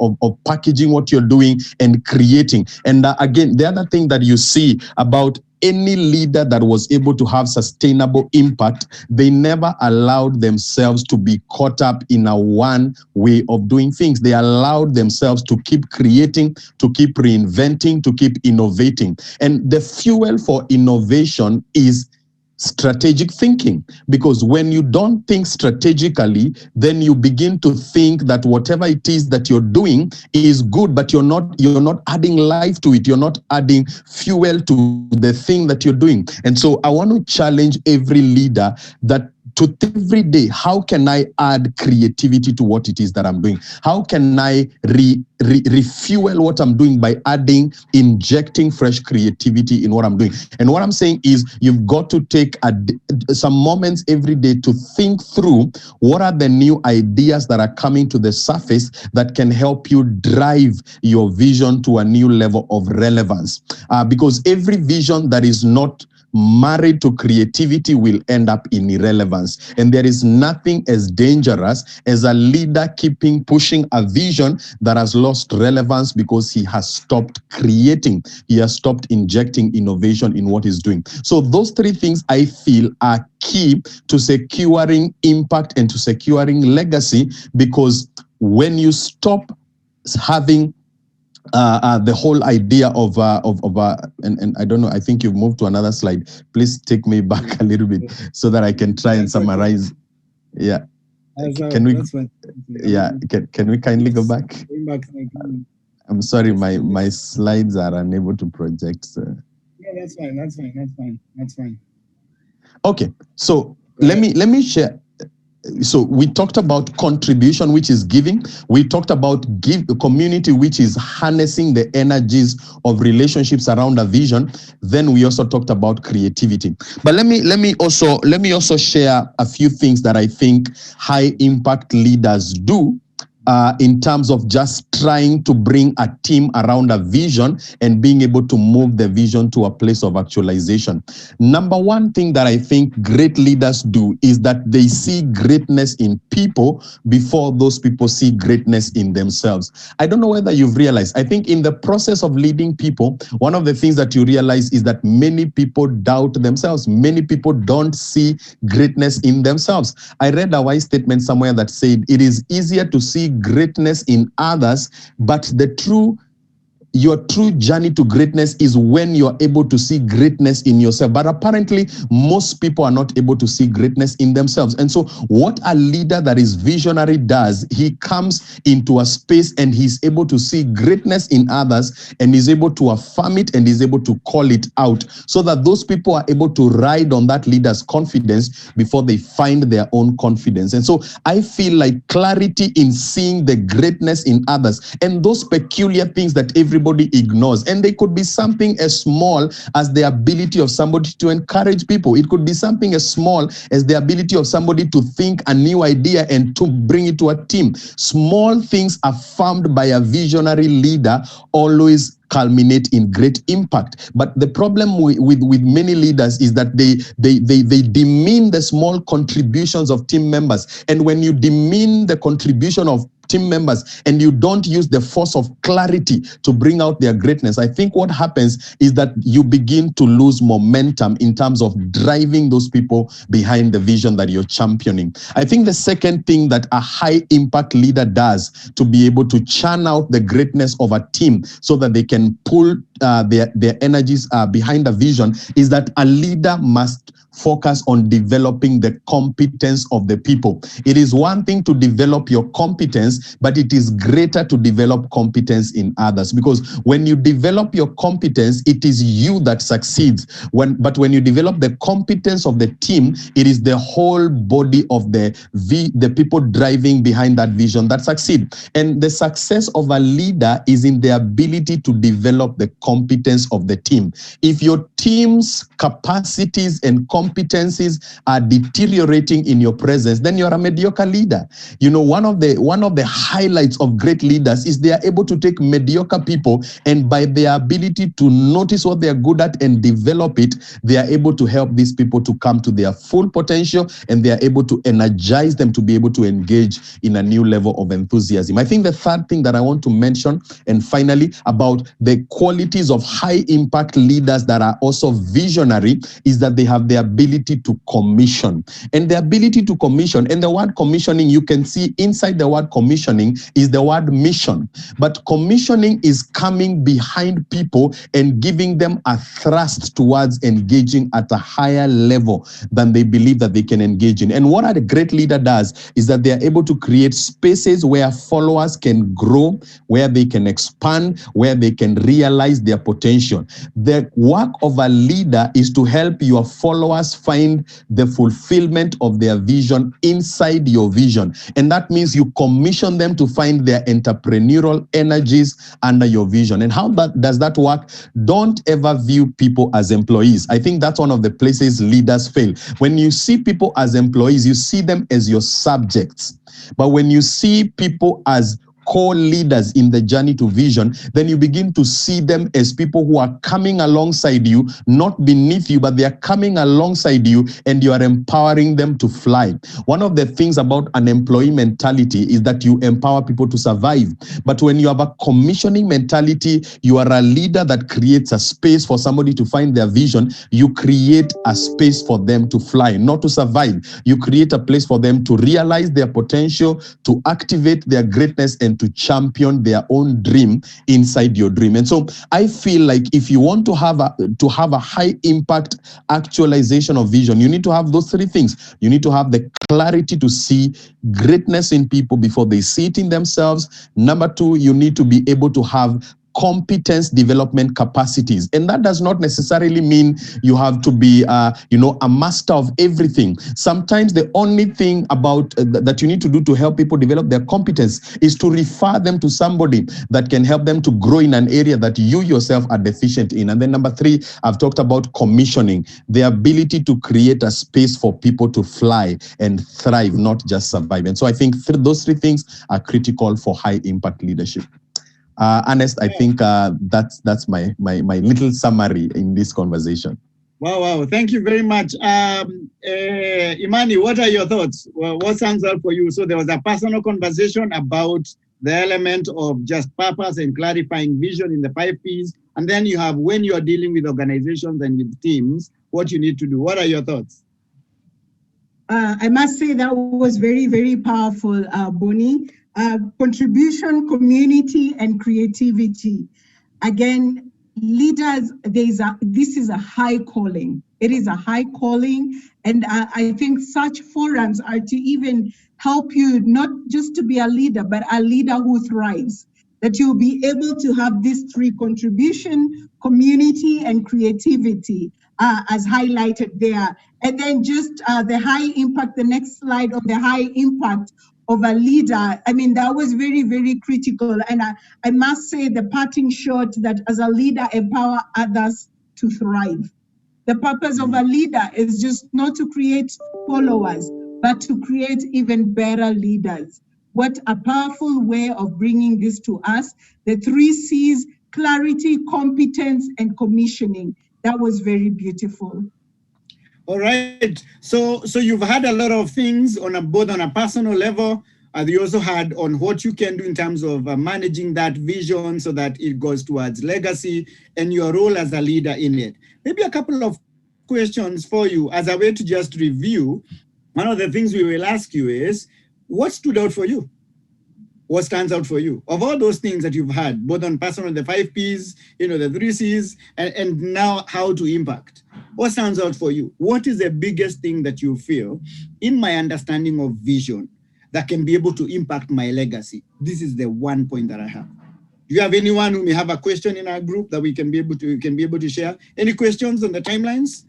packaging what you're doing and creating. And again, the other thing that you see about any leader that was able to have sustainable impact, they never allowed themselves to be caught up in a one way of doing things. They allowed themselves to keep creating, to keep reinventing, to keep innovating. And the fuel for innovation is strategic thinking, because when you don't think strategically, then you begin to think that whatever it is that you're doing is good, but you're not adding life to it, you're not adding fuel to the thing that you're doing. And so I want to challenge every leader that to every day, how can I add creativity to what it is that I'm doing? How can I refuel what I'm doing by injecting fresh creativity in what I'm doing? And what I'm saying is, you've got to take some moments every day to think through what are the new ideas that are coming to the surface that can help you drive your vision to a new level of relevance. Because every vision that is not married to creativity will end up in irrelevance. And there is nothing as dangerous as a leader pushing a vision that has lost relevance because he has stopped creating. He has stopped injecting innovation in what he's doing. So those three things I feel are key to securing impact and to securing legacy, because when you stop having the whole idea of and I don't know, I think you've moved to another slide. Please take me back a little bit so that I can try and summarize. Yeah. Can we? Yeah. Can we kindly go back? I'm sorry, my slides are unable to project. So. Yeah, that's fine. Okay. So let me share. So we talked about contribution, which is giving. We talked about community, which is harnessing the energies of relationships around a vision. Then we also talked about creativity. But let me also share a few things that I think high impact leaders do in terms of just trying to bring a team around a vision and being able to move the vision to a place of actualization. Number one thing that I think great leaders do is that they see greatness in people before those people see greatness in themselves. I don't know whether you've realized, I think in the process of leading people, one of the things that you realize is that many people doubt themselves. Many people don't see greatness in themselves. I read a wise statement somewhere that said, it is easier to see greatness in others, but the true your true journey to greatness is when you're able to see greatness in yourself. But apparently, most people are not able to see greatness in themselves. And so what a leader that is visionary does, he comes into a space and he's able to see greatness in others, and is able to affirm it, and is able to call it out, so that those people are able to ride on that leader's confidence before they find their own confidence. And so I feel like clarity in seeing the greatness in others and those peculiar things that everybody ignores. And they could be something as small as the ability of somebody to encourage people. It could be something as small as the ability of somebody to think a new idea and to bring it to a team. Small things affirmed by a visionary leader always culminate in great impact. But the problem with many leaders is that they demean the small contributions of team members. And when you demean the contribution of team members and you don't use the force of clarity to bring out their greatness, I think what happens is that you begin to lose momentum in terms of driving those people behind the vision that you're championing. I think the second thing that a high impact leader does to be able to churn out the greatness of a team so that they can pull their energies behind a vision is that a leader must focus on developing the competence of the people. It is one thing to develop your competence, but it is greater to develop competence in others. Because when you develop your competence, it is you that succeeds. But when you develop the competence of the team, it is the whole body of the people driving behind that vision that succeed. And the success of a leader is in the ability to develop the competence of the team. If your team's capacities and competencies are deteriorating in your presence, then you're a mediocre leader. You know, one of the highlights of great leaders is they are able to take mediocre people, and by their ability to notice what they are good at and develop it, they are able to help these people to come to their full potential, and they are able to energize them to be able to engage in a new level of enthusiasm. I think the third thing that I want to mention, and finally, about the qualities of high impact leaders that are also visionary, is that they have the ability to commission. And the ability to commission, and the word commissioning, you can see inside the word commissioning is the word mission. But commissioning is coming behind people and giving them a thrust towards engaging at a higher level than they believe that they can engage in. And what a great leader does is that they are able to create spaces where followers can grow, where they can expand, where they can realize their potential. The work of a leader is to help your followers find the fulfillment of their vision inside your vision. And that means you commission them to find their entrepreneurial energies under your vision. And how does that work? Don't ever view people as employees. I think that's one of the places leaders fail. When you see people as employees, you see them as your subjects. But when you see people as co-leaders in the journey to vision, then you begin to see them as people who are coming alongside you, not beneath you, but they are coming alongside you, and you are empowering them to fly. One of the things about an employee mentality is that you empower people to survive. But when you have a commissioning mentality, you are a leader that creates a space for somebody to find their vision. You create a space for them to fly, not to survive. You create a place for them to realize their potential, to activate their greatness, and to champion their own dream inside your dream. And so I feel like if you want to have a high impact actualization of vision, you need to have those three things. You need to have the clarity to see greatness in people before they see it in themselves. Number two, you need to be able to have competence development capacities. And that does not necessarily mean you have to be, a master of everything. Sometimes the only thing about that you need to do to help people develop their competence is to refer them to somebody that can help them to grow in an area that you yourself are deficient in. And then number three, I've talked about commissioning, the ability to create a space for people to fly and thrive, not just survive. And so I think those three things are critical for high impact leadership. Ernest, I think that's my little summary in this conversation. Wow. Thank you very much. Imani, what are your thoughts? Well, what stands out for you? So there was a personal conversation about the element of just purpose and clarifying vision in the 5 Ps. And then you have when you're dealing with organizations and with teams, what you need to do. What are your thoughts? I must say that was very, very powerful, Bonnie. Contribution, community, and creativity. again, leaders, this is a high calling. It is a high calling. And I think such forums are to even help you not just to be a leader, but a leader who thrives. That you'll be able to have these three: contribution, community, and creativity, as highlighted there. And then just the high impact, the next slide on the high impact of a leader. I mean, that was very, very critical. And I must say the parting shot that as a leader, empower others to thrive. The purpose of a leader is just not to create followers, but to create even better leaders. What a powerful way of bringing this to us. The 3 C's: clarity, competence, and commissioning. That was very beautiful. All right. So you've had a lot of things both on a personal level. You also had on what you can do in terms of managing that vision so that it goes towards legacy and your role as a leader in it. Maybe a couple of questions for you as a way to just review. One of the things we will ask you is, what stood out for you? What stands out for you? Of all those things that you've had, both on personal, the 5 Ps, the 3 Cs, and now how to impact. What stands out for you? What is the biggest thing that you feel in my understanding of vision that can be able to impact my legacy? This is the one point that I have. Do you have anyone who may have a question in our group that we can be able to share? Any questions on the timelines?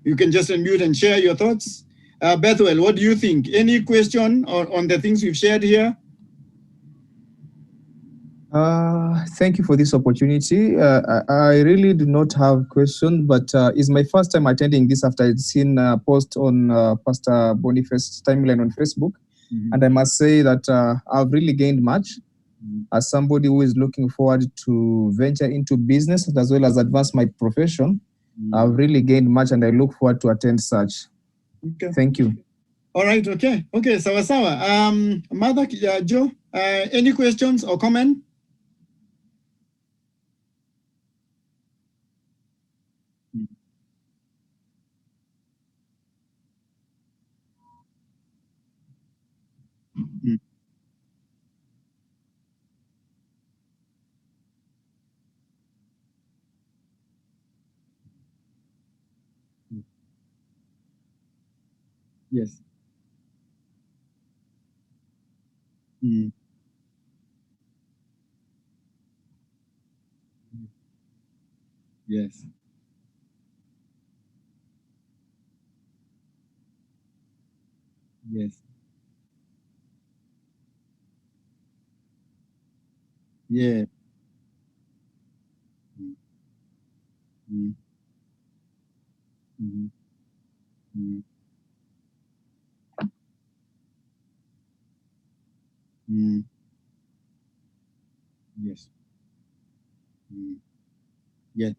You can just unmute and share your thoughts. Bethwell, what do you think? Any question on the things we've shared here? Thank you for this opportunity. I really do not have questions, but it's my first time attending this after I'd seen a post on Pastor Boniface's timeline on Facebook. And I must say that I've really gained much as somebody who is looking forward to venture into business as well as advance my profession. I've really gained much and I look forward to attend such. Okay. Thank you. All right, okay, sawa sawa. Mother Joe, any questions or comment? Yes. Yes. Yes. Yeah. Yes. Yes.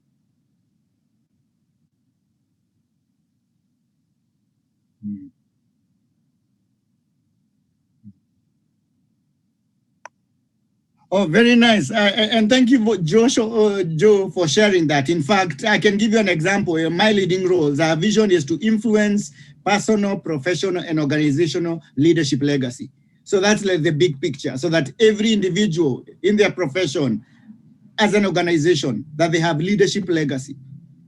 Oh, very nice. And thank you, Joe, for sharing that. In fact, I can give you an example. In my leading roles, our vision is to influence personal, professional, and organizational leadership legacy. So that's like the big picture, so that every individual in their profession, as an organization, that they have leadership legacy,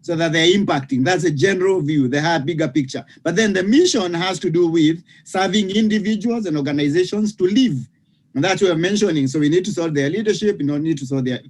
so that they're impacting. That's a general view. They have a bigger picture. But then the mission has to do with serving individuals and organizations to live. And that's what we're mentioning. So we need to sort their leadership, we need to sort their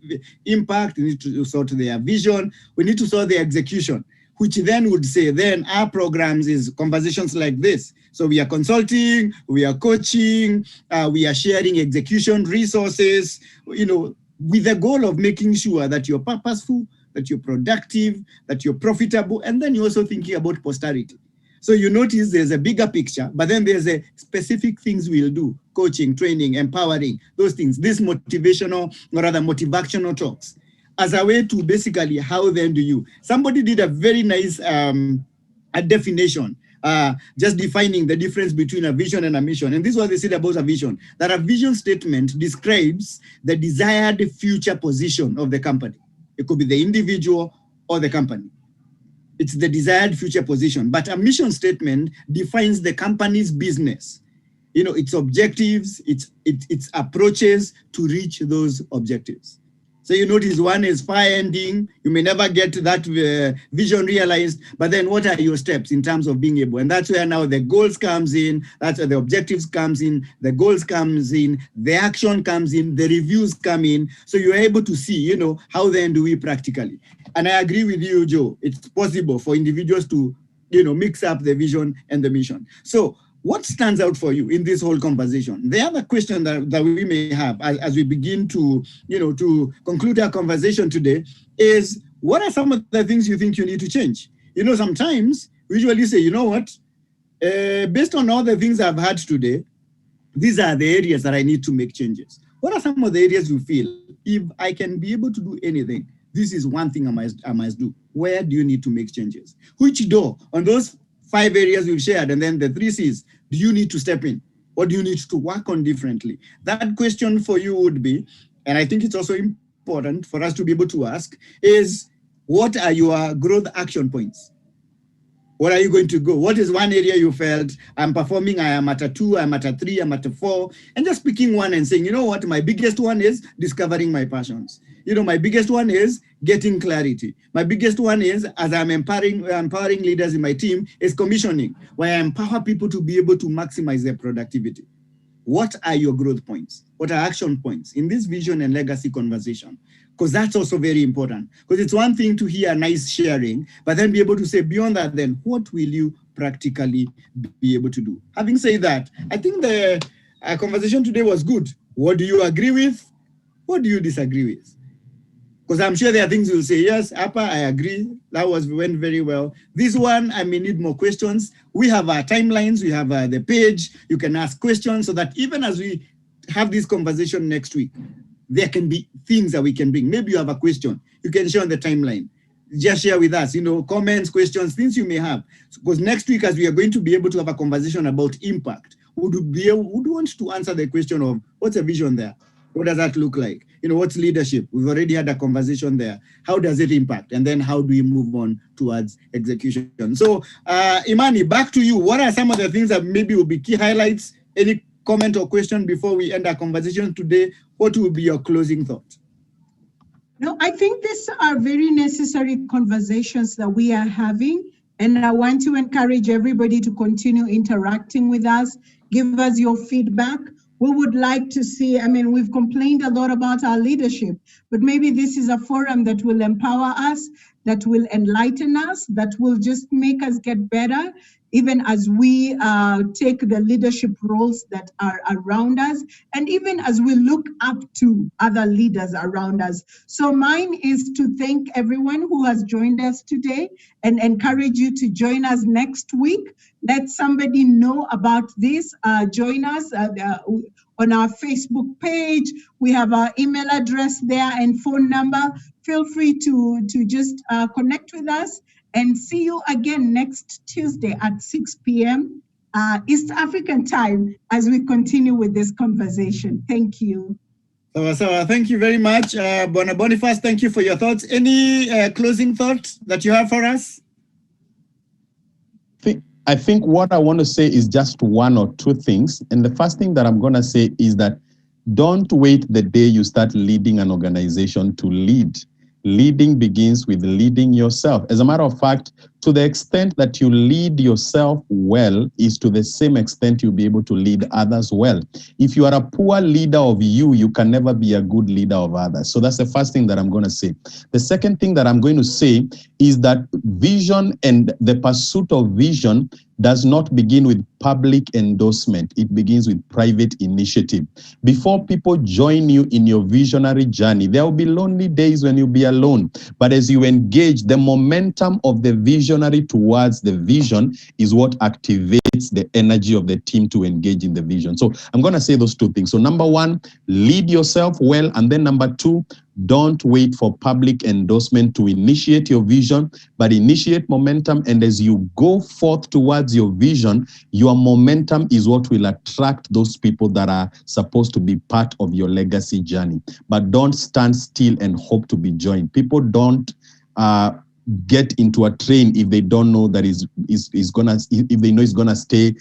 impact, we need to sort their vision, we need to sort their execution, which then would say, then our programs is conversations like this. So we are consulting, we are coaching, we are sharing execution resources, with the goal of making sure that you're purposeful, that you're productive, that you're profitable, and then you're also thinking about posterity. So you notice there's a bigger picture, but then there's a specific things we'll do: coaching, training, empowering, those things, these motivational, or rather motivational talks, as a way to basically, how then do you? Somebody did a very nice a definition, just defining the difference between a vision and a mission. And this is what they said about a vision, that a vision statement describes the desired future position of the company. It could be the individual or the company. It's the desired future position. But a mission statement defines the company's business, its objectives, its approaches to reach those objectives. So you notice one is far-ending. You may never get to that vision realized, but then what are your steps in terms of being able? And that's where now the goals comes in, that's where the objectives comes in, the goals comes in, the action comes in, the reviews come in. So you're able to see, you know, how then do we practically? And I agree with you, Joe. It's possible for individuals to, you know, mix up the vision and the mission. So what stands out for you in this whole conversation? The other question that we may have as we begin to, you know, to conclude our conversation today is, what are some of the things you think you need to change? You know, sometimes we usually say, you know what, based on all the things I've had today, these are the areas that I need to make changes. What are some of the areas you feel, if I can be able to do anything, this is one thing I must do? Where do you need to make changes? Which door on those 5 areas we've shared, and then the 3 C's, do you need to step in? What do you need to work on differently? That question for you would be, and I think it's also important for us to be able to ask, is what are your growth action points? What are you going to go? What is one area you felt, I'm performing, I am at a 2, I'm at a 3, I'm at a 4, and just picking one and saying, you know what, my biggest one is discovering my passions. You know, my biggest one is getting clarity. My biggest one is, as I'm empowering leaders in my team, is commissioning, where I empower people to be able to maximize their productivity. What are your growth points? What are action points in this vision and legacy conversation? Because that's also very important. Because it's one thing to hear nice sharing, but then be able to say beyond that, then what will you practically be able to do? Having said that, I think the conversation today was good. What do you agree with? What do you disagree with? Because I'm sure there are things you'll say, yes, Appa, I agree. That went very well. This one, I may need more questions. We have our timelines. We have the page. You can ask questions so that even as we have this conversation next week, there can be things that we can bring. Maybe you have a question. You can share on the timeline. Just share with us, you know, comments, questions, things you may have. Because next week, as we are going to be able to have a conversation about impact, would want to answer the question of what's a vision there? What does that look like? You know, what's leadership? We've already had a conversation there. How does it impact? And then how do we move on towards execution? So, Imani, back to you. What are some of the things that maybe will be key highlights? Any comment or question before we end our conversation today? What will be your closing thought? No, I think these are very necessary conversations that we are having. And I want to encourage everybody to continue interacting with us. Give us your feedback. We would like to see, I mean, we've complained a lot about our leadership, but maybe this is a forum that will empower us, that will enlighten us, that will just make us get better, even as we take the leadership roles that are around us, and even as we look up to other leaders around us. So mine is to thank everyone who has joined us today and encourage you to join us next week. Let somebody know about this. Join us on our Facebook page. We have our email address there and phone number. Feel free to just connect with us, and see you again next Tuesday at 6 p.m. East African time as we continue with this conversation. Thank you. So thank you very much. Boniface, thank you for your thoughts. Any closing thoughts that you have for us? I think what I want to say is just 1 or 2 things. And the first thing that I'm going to say is that don't wait the day you start leading an organization to lead. Leading begins with leading yourself. As a matter of fact, to the extent that you lead yourself well is to the same extent you'll be able to lead others well. If you are a poor leader of you can never be a good leader of others. So that's the first thing that I'm going to say. The second thing that I'm going to say is that vision and the pursuit of vision does not begin with public endorsement. It begins with private initiative. Before people join you in your visionary journey, there will be lonely days when you'll be alone. But as you engage, the momentum of the visionary towards the vision is what activates the energy of the team to engage in the vision. So I'm going to say those 2 things. So number 1, lead yourself well. And then number 2, don't wait for public endorsement to initiate your vision, but initiate momentum. And as you go forth towards your vision, your momentum is what will attract those people that are supposed to be part of your legacy journey. But don't stand still and hope to be joined. People don't get into a train if they don't know that is gonna, if they know it's gonna stay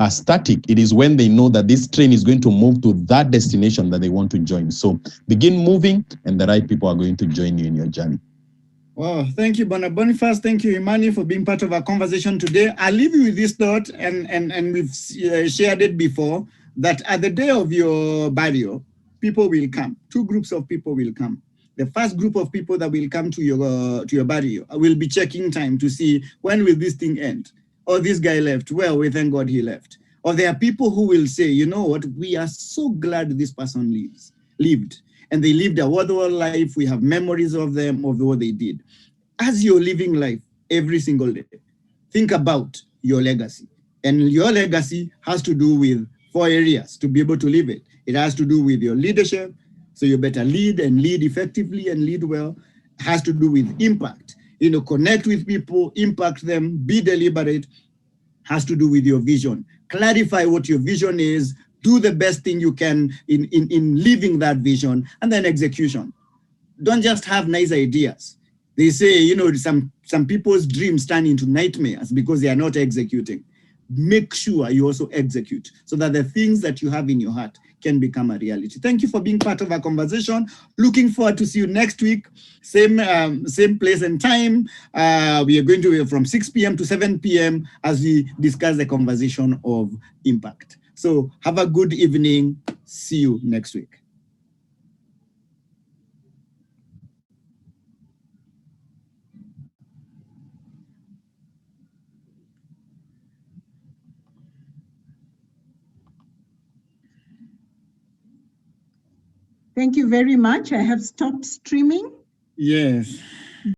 static. It is when they know that this train is going to move to that destination that they want to join. So begin moving, and the right people are going to join you in your journey. Well, thank you, Boniface. Thank you, Imani, for being part of our conversation today. I'll leave you with this thought, and we've shared it before, that at the day of your burial, people will come. Two groups of people will come. The first group of people that will come to your burial will be checking time to see when will this thing end. Oh, this guy left. Well, we thank God he left. Or there are people who will say, you know what, we are so glad this person lived. And they lived a worthwhile life. We have memories of them, of what they did. As you're living life every single day, think about your legacy. And your legacy has to do with 4 areas to be able to live it. It has to do with your leadership. So you better lead and lead effectively and lead well. It has to do with impact. Connect with people, impact them, be deliberate. Has to do with your vision. Clarify what your vision is, do the best thing you can in living that vision, and then execution. Don't just have nice ideas. They say, some people's dreams turn into nightmares because they are not executing. Make sure you also execute so that the things that you have in your heart can become a reality. Thank you for being part of our conversation. Looking forward to see you next week. Same place and time. We are going to be from 6 p.m. to 7 p.m. as we discuss the conversation of impact. So have a good evening. See you next week. Thank you very much. I have stopped streaming. Yes.